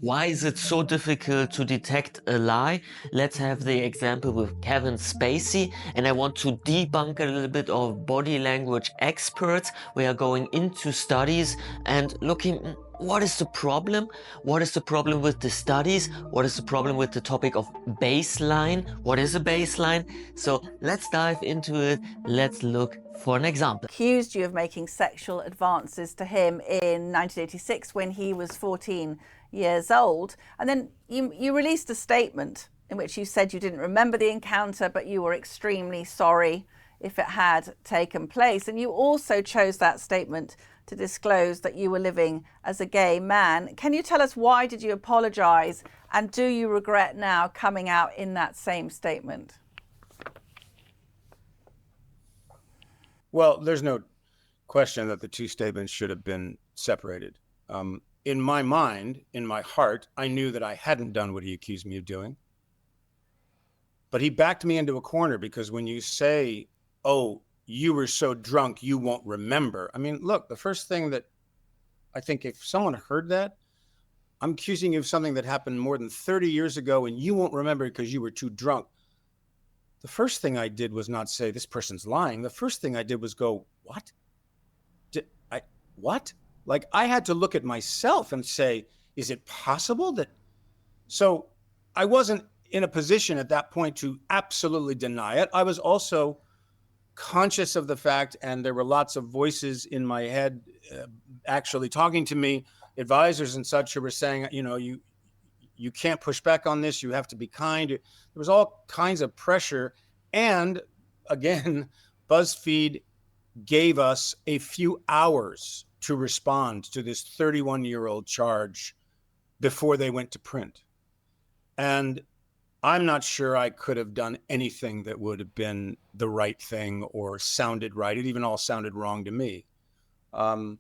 Why is it so difficult to detect a lie? Let's have the example with Kevin Spacey, and I want to debunk a little bit of body language experts. We are going into studies and looking what is the problem? What is the problem with the studies? What is the problem with the topic of baseline? What is a baseline? So let's dive into it. Let's look for an example. Accused you of making sexual advances to him in 1986 when he was 14 years old. And then you released a statement in which you said you didn't remember the encounter, but you were extremely sorry if it had taken place. And you also chose that statement to disclose that you were living as a gay man. Can you tell us why did you apologize, and do you regret now coming out in that same statement? Well, there's no question that the two statements should have been separated. In my mind, in my heart, I knew that I hadn't done what he accused me of doing. But he backed me into a corner, because when you say, oh, you were so drunk, you won't remember. I mean, look, the first thing that I think, if someone heard that, I'm accusing you of something that happened more than 30 years ago and you won't remember because you were too drunk. The first thing I did was not say this person's lying. The first thing I did was go, what? What? Like, I had to look at myself and say, is it possible that? So I wasn't in a position at that point to absolutely deny it. I was also conscious of the fact, and there were lots of voices in my head actually talking to me, advisors and such, who were saying, you can't push back on this. You have to be kind. There was all kinds of pressure. And again, BuzzFeed gave us a few hours to respond to this 31-year-old charge before they went to print. And I'm not sure I could have done anything that would have been the right thing or sounded right. It even all sounded wrong to me. But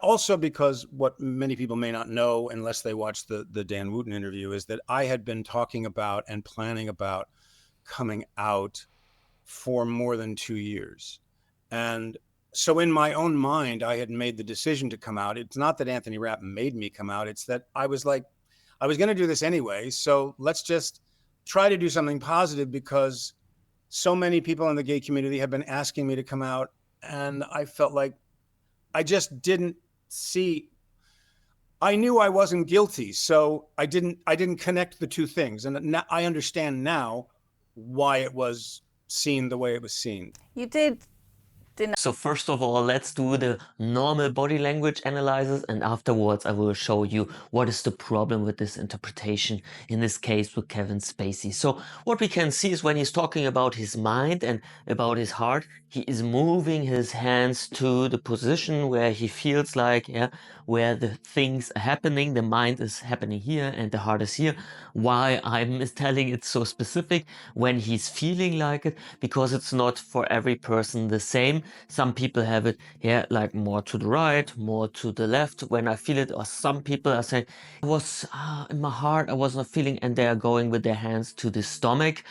also because what many people may not know, unless they watch the Dan Wooten interview, is that I had been talking about and planning about coming out for more than 2 years. And so in my own mind, I had made the decision to come out. It's not that Anthony Rapp made me come out. It's that I was like, I was going to do this anyway. So let's just try to do something positive, because so many people in the gay community have been asking me to come out. And I felt like I just didn't see. I knew I wasn't guilty, so I didn't connect the two things. And now I understand now why it was seen the way it was seen. You did. So first of all, let's do the normal body language analysis, and afterwards I will show you what is the problem with this interpretation, in this case with Kevin Spacey. So what we can see is when he's talking about his mind and about his heart, he is moving his hands to the position where he feels like, where the things are happening. The mind is happening here and the heart is here. Why I'm telling it so specific, when he's feeling like it, because it's not for every person the same. Some people have it here, like more to the right, more to the left when I feel it, or some people are saying, I was in my heart, I was not feeling, and they are going with their hands to the stomach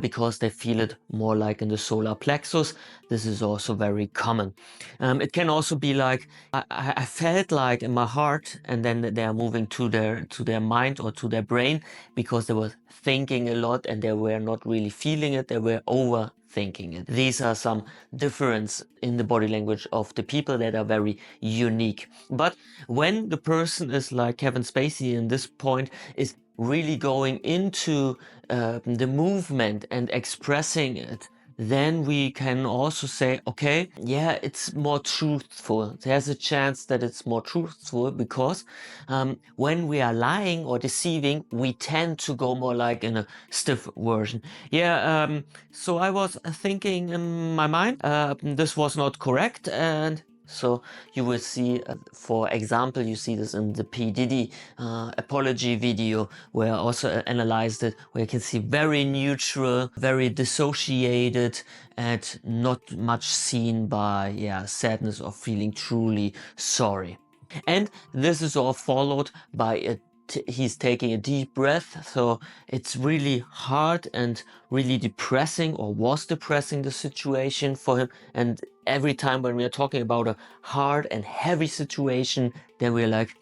because they feel it more like in the solar plexus. This is also very common. It can also be like, I felt like in my heart, and then they are moving to their mind or to their brain because they were thinking a lot and they were not really feeling it, they were overthinking it. These are some difference in the body language of the people that are very unique. But when the person is like Kevin Spacey in this point, is really going into the movement and expressing it, then we can also say, okay, yeah, it's more truthful. There's a chance that it's more truthful because when we are lying or deceiving, we tend to go more like in a stiff version. Yeah, so I was thinking in my mind, this was not correct, and so you will see, for example, you see this in the P. Diddy apology video, where I also analyzed it, where you can see very neutral, very dissociated, and not much seen by sadness or feeling truly sorry. And this is all followed by he's taking a deep breath, so it's really hard and really depressing, or was depressing, the situation for him. And every time when we are talking about a hard and heavy situation, then we're like,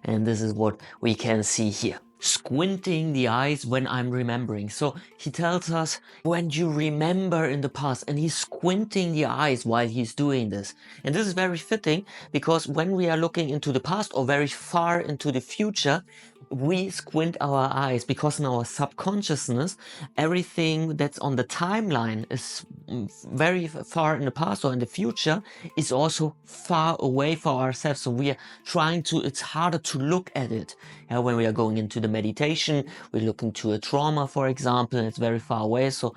And this is what we can see here. Squinting the eyes when I'm remembering. So he tells us when you remember in the past, and he's squinting the eyes while he's doing this. And this is very fitting because when we are looking into the past or very far into the future, we squint our eyes because in our subconsciousness, everything that's on the timeline is very far in the past or in the future is also far away for ourselves. So we are trying to, it's harder to look at it. When we are going into the meditation, we're looking to a trauma, for example, and it's very far away. So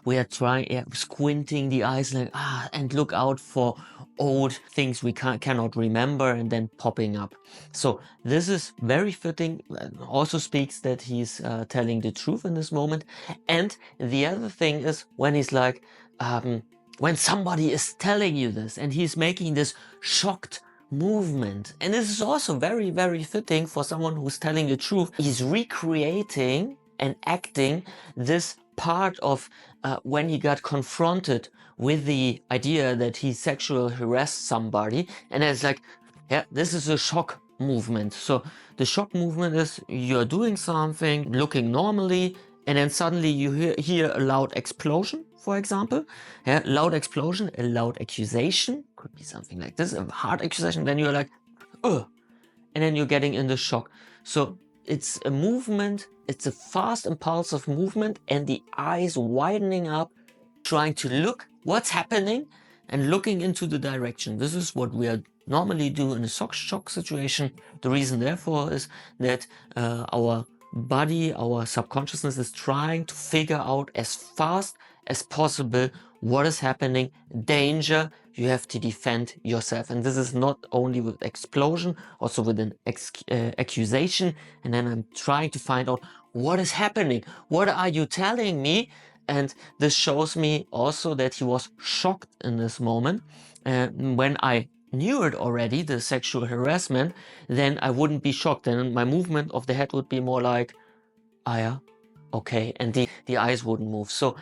we are trying, squinting the eyes like, and look out for old things we cannot remember and then popping up. So this is very fitting, also speaks that he's telling the truth in this moment. And the other thing is when he's like, when somebody is telling you this and he's making this shocked movement, and this is also very, very fitting for someone who's telling the truth. He's recreating and acting this part of when he got confronted with the idea that he sexually harassed somebody, and it's like, this is a shock movement. So the shock movement is you're doing something, looking normally, and then suddenly you hear a loud explosion, for example. Loud explosion, a loud accusation, could be something like this, a hard accusation, then you're like, ugh, and then you're getting in the shock. So it's a movement, it's a fast impulsive movement, and the eyes widening up, trying to look what's happening and looking into the direction. This is what we are normally do in a shock situation. The reason therefore is that our body, our subconsciousness is trying to figure out as fast as possible what is happening, danger, you have to defend yourself. And this is not only with explosion, also with an accusation. And then I'm trying to find out what is happening. What are you telling me? And this shows me also that he was shocked in this moment. When I knew it already, the sexual harassment, then I wouldn't be shocked. Then my movement of the head would be more like, ah yeah, okay. And the eyes wouldn't move. So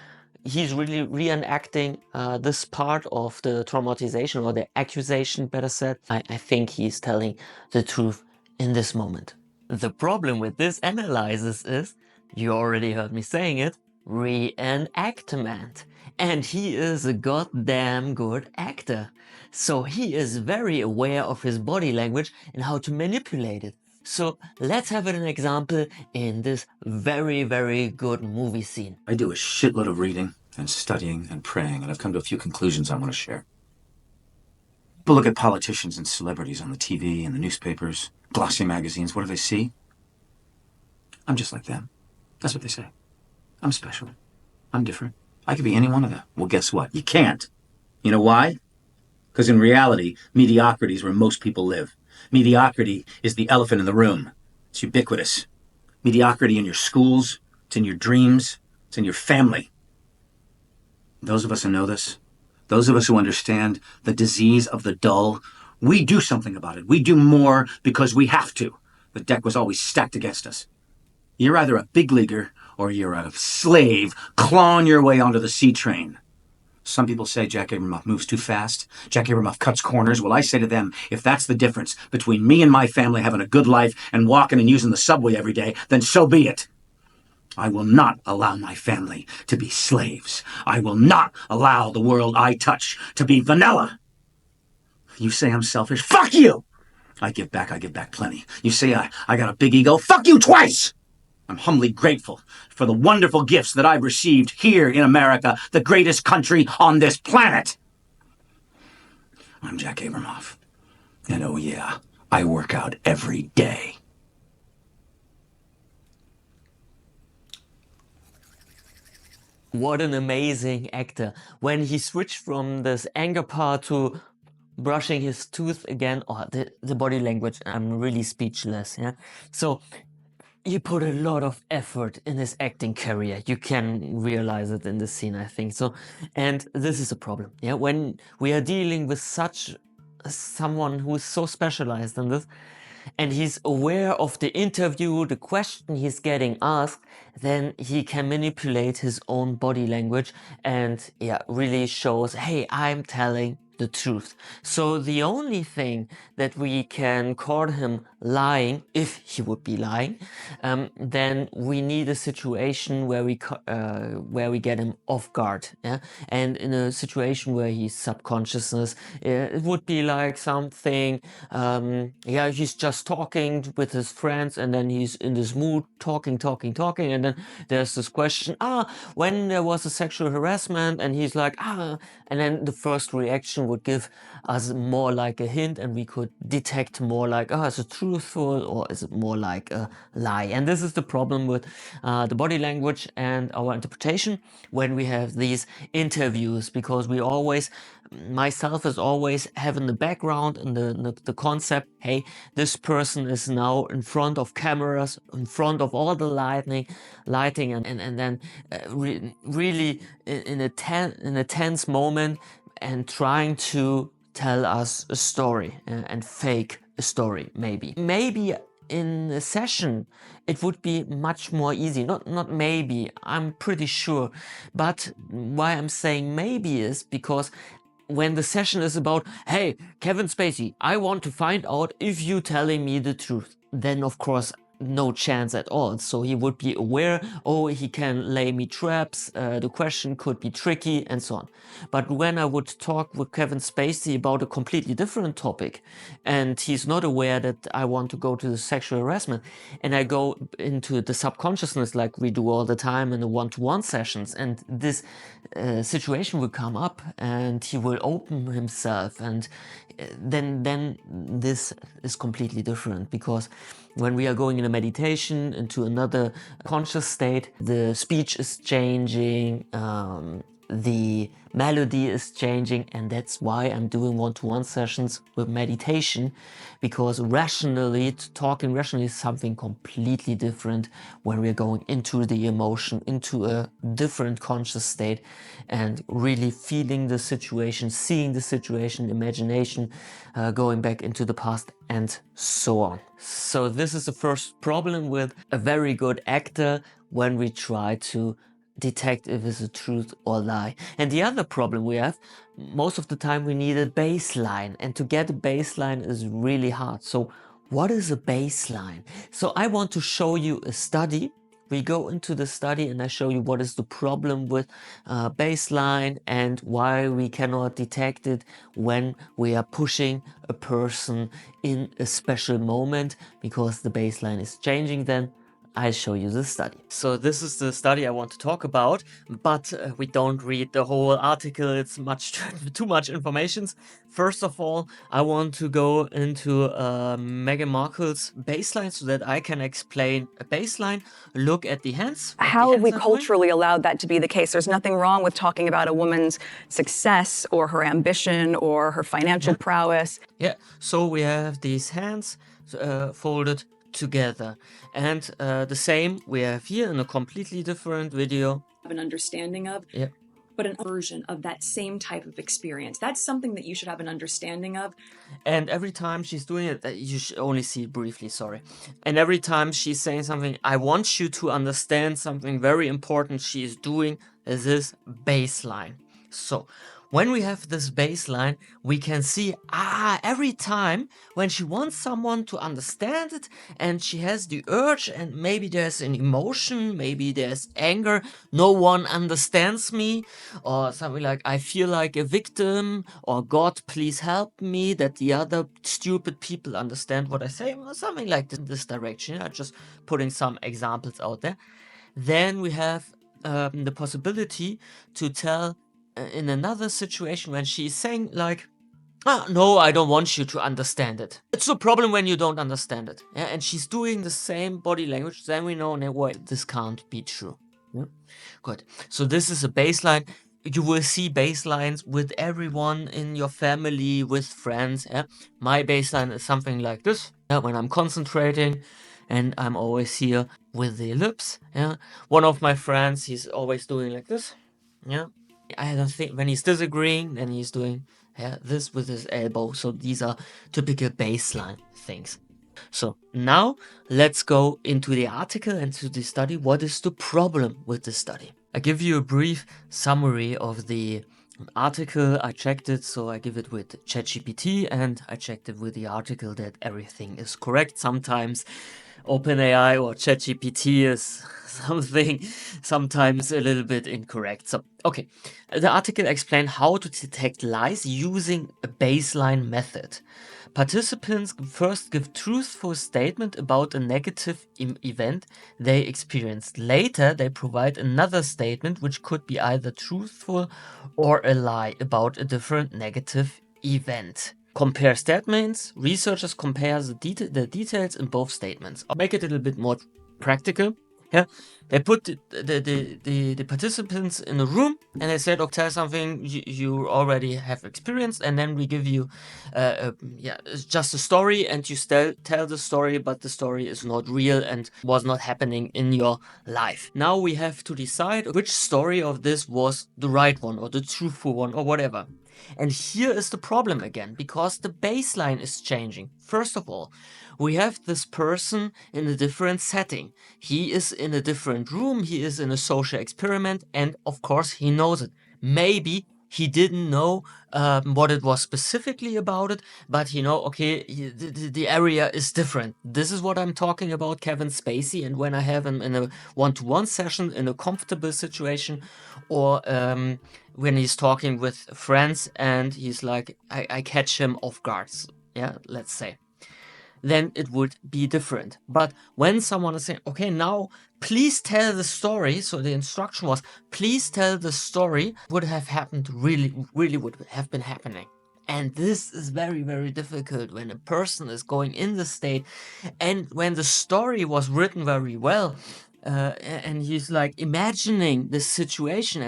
he's really reenacting this part of the traumatization or the accusation, better said. I think he's telling the truth in this moment. The problem with this analysis is, you already heard me saying it, reenactment. And he is a goddamn good actor. So he is very aware of his body language and how to manipulate it. So let's have an example in this very, very good movie scene. I do a shitload of reading and studying and praying, and I've come to a few conclusions I want to share. But look at politicians and celebrities on the TV and the newspapers, glossy magazines. What do they see? I'm just like them. That's what they say. I'm special. I'm different. I could be any one of them. Well, guess what? You can't. You know why? Because in reality, mediocrity is where most people live. Mediocrity is the elephant in the room. It's ubiquitous. Mediocrity in your schools, it's in your dreams, it's in your family. Those of us who know this, those of us who understand the disease of the dull, we do something about it. We do more because we have to. The deck was always stacked against us. You're either a big leaguer or you're a slave clawing your way onto the C train. Some people say Jack Abramoff moves too fast. Jack Abramoff cuts corners. Well, I say to them, if that's the difference between me and my family having a good life and walking and using the subway every day, then so be it. I will not allow my family to be slaves. I will not allow the world I touch to be vanilla. You say I'm selfish? Fuck you! I give back plenty. You say I got a big ego? Fuck you twice! I'm humbly grateful for the wonderful gifts that I've received here in America, the greatest country on this planet. I'm Jack Abramoff. And oh yeah, I work out every day. What an amazing actor. When he switched from this anger part to brushing his tooth again, the body language, I'm really speechless. So he put a lot of effort in his acting career. You can realize it in the scene, I think. So, and this is a problem. When we are dealing with someone who is so specialized in this, and he's aware of the interview, the question he's getting asked, then he can manipulate his own body language and really shows, hey, I'm telling the truth. So the only thing that we can call him lying, if he would be lying, then we need a situation where we get him off guard. Yeah? And in a situation where he's subconsciousness, it would be like something, yeah, he's just talking with his friends, and then he's in this mood, talking, and then there's this question, when there was a sexual harassment, and he's like, and then the first reaction would give us more like a hint, and we could detect more like, is it truthful or is it more like a lie? And this is the problem with the body language and our interpretation when we have these interviews, because we always, myself is always having the background and the concept, hey, this person is now in front of cameras, in front of all the lighting, and then really in a tense moment, and trying to tell us a story and fake a story. Maybe in a session it would be much more easy. Not maybe, I'm pretty sure. But why I'm saying maybe is because when the session is about, hey, Kevin Spacey, I want to find out if you telling me the truth, then of course no chance at all. So he would be aware, oh, he can lay me traps, the question could be tricky, and so on. But when I would talk with Kevin Spacey about a completely different topic, and he's not aware that I want to go to the sexual harassment, and I go into the subconsciousness like we do all the time in the one-to-one sessions, and this situation will come up, and he will open himself, and then this is completely different, because when we are going in a meditation into another conscious state, the speech is changing, the melody is changing, and that's why I'm doing one-to-one sessions with meditation, because talking rationally is something completely different when we're going into the emotion, into a different conscious state, and really feeling the situation, seeing the situation, imagination, going back into the past, and so on. So this is the first problem with a very good actor when we try to detect if it's a truth or lie. And the other problem we have, most of the time we need a baseline, and to get a baseline is really hard. So what is a baseline? So I want to show you a study. We go into the study and I show you what is the problem with baseline and why we cannot detect it when we are pushing a person in a special moment, because the baseline is changing then. I show you the study. So this is the study I want to talk about, but we don't read the whole article. It's too much information. First of all, I want to go into Meghan Markle's baseline so that I can explain a baseline. Look at the hands. How have we culturally allowed that to be the case? There's nothing wrong with talking about a woman's success or her ambition or her financial prowess. Yeah, so we have these hands folded together, and the same we have here in a completely different video. An understanding of, but an version of that same type of experience. That's something that you should have an understanding of. And every time she's doing it, you should only see it briefly, sorry. And every time she's saying something, I want you to understand something very important she is doing, is this baseline. So when we have this baseline, we can see, every time when she wants someone to understand it, and she has the urge, and maybe there's an emotion, maybe there's anger, no one understands me, or something like, I feel like a victim, or God, please help me, that the other stupid people understand what I say, or something like this direction. Just putting some examples out there. Then we have the possibility to tell in another situation when she's saying like, no, I don't want you to understand it. It's a problem when you don't understand it. Yeah? And she's doing the same body language, then we know, no, wait, this can't be true. Yeah? Good. So this is a baseline. You will see baselines with everyone in your family, with friends. Yeah? My baseline is something like this. Yeah? When I'm concentrating, and I'm always here with the lips. Yeah? One of my friends, he's always doing like this. Yeah. I don't think when he's disagreeing, then he's doing this with his elbow. So these are typical baseline things. So now let's go into the article and to the study. What is the problem with the study? I give you a brief summary of the article, I checked it, so I give it with ChatGPT, and I checked it with the article that everything is correct. Sometimes OpenAI or ChatGPT is sometimes a little bit incorrect. So, okay, the article explained how to detect lies using a baseline method. Participants first give truthful statement about a negative event they experienced. Later, they provide another statement which could be either truthful or a lie about a different negative event. Compare statements. Researchers compare the details in both statements. I'll make it a little bit more practical. Yeah, they put the participants in a room and they said, "Okay, tell something you already have experienced, and then we give you, it's just a story, and you still tell the story, but the story is not real and was not happening in your life. Now we have to decide which story of this was the right one or the truthful one or whatever." And here is the problem again, because the baseline is changing. First of all, we have this person in a different setting. He is in a different room, he is in a social experiment, and of course he knows it. Maybe he didn't know what it was specifically about it, but okay, the area is different. This is what I'm talking about, Kevin Spacey, and when I have him in a one-to-one session in a comfortable situation, or when he's talking with friends and he's like, I catch him off guard, yeah, let's say, then it would be different. But when someone is saying, okay, now please tell the story, so the instruction was, please tell the story, would have happened, really would have been happening. And this is very, very difficult when a person is going in the state, and when the story was written very well, and he's like imagining this situation,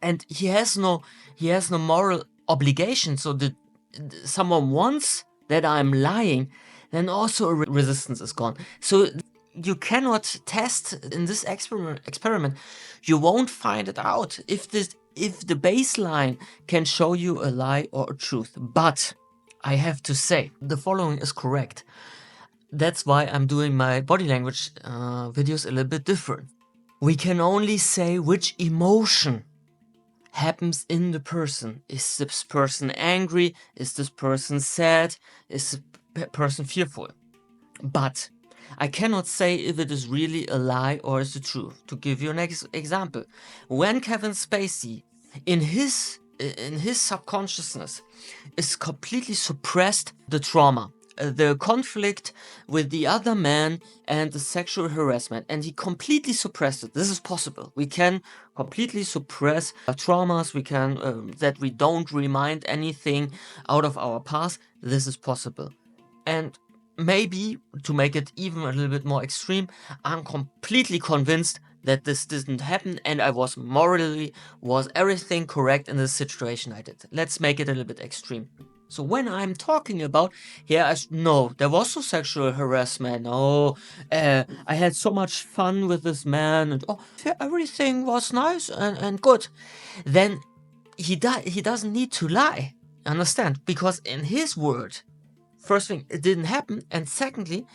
and he has no moral obligation. So someone wants that I'm lying, then also a resistance is gone. So you cannot test in this experiment. You won't find it out if the baseline can show you a lie or a truth. But I have to say, the following is correct. That's why I'm doing my body language videos a little bit different. We can only say which emotion happens in the person. Is this person angry? Is this person sad? Is the person fearful? But I cannot say if it is really a lie or is the truth. To give you an example, when Kevin Spacey in his subconsciousness is completely suppressed the trauma, the conflict with the other man and the sexual harassment, and he completely suppressed it. This is possible. We can completely suppress traumas. We can that we don't remind anything out of our past. This is possible. And maybe to make it even a little bit more extreme, I'm completely convinced that this didn't happen and I was everything correct in the situation I did. Let's make it a little bit extreme. So when I'm talking about, no, there was no sexual harassment. Oh, I had so much fun with this man, and everything was nice and good. Then he doesn't need to lie. Understand? Because in his world, first thing, it didn't happen, and secondly,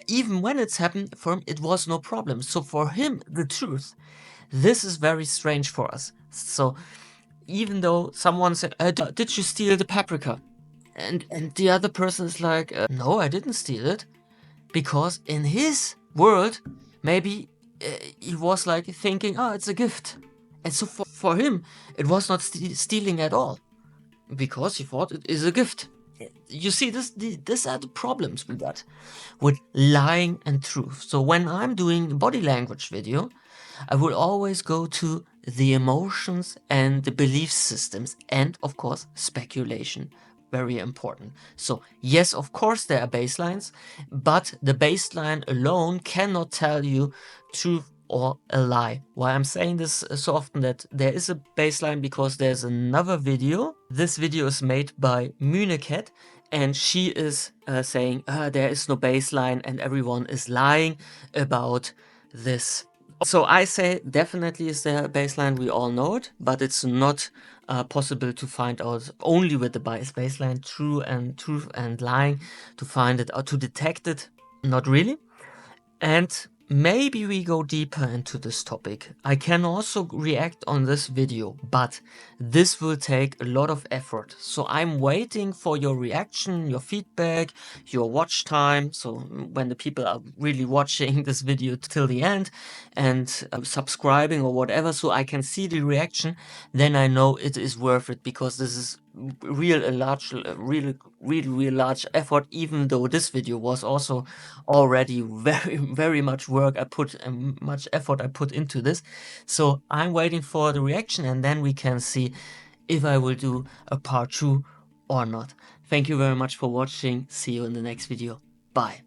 even when it's happened, for him, it was no problem. So for him, the truth, this is very strange for us. So even though someone said, did you steal the paprika? And the other person is like, no, I didn't steal it. Because in his world, maybe he was like thinking, oh, it's a gift. And so for him, it was not stealing at all. Because he thought it is a gift. You see, these are the problems with that, with lying and truth. So when I'm doing a body language video, I will always go to the emotions and the belief systems and, of course, speculation. Very important. So yes, of course, there are baselines, but the baseline alone cannot tell you truth or a lie. Why I'm saying this so often, that there is a baseline, because there's another video. This video is made by Municat, and she is saying there is no baseline and everyone is lying about this. So I say definitely is there a baseline, we all know it, but it's not possible to find out only with the baseline truth and lying, to find it or to detect it, not really. And maybe we go deeper into this topic. I can also react on this video, but this will take a lot of effort. So I'm waiting for your reaction, your feedback, your watch time. So when the people are really watching this video till the end and subscribing or whatever, so I can see the reaction, then I know it is worth it, because this is really large effort, even though this video was also already very much work I put and much effort I put into this. So I'm waiting for the reaction, and then we can see if I will do a part 2 or not. Thank you very much for watching. See you in the next video. Bye.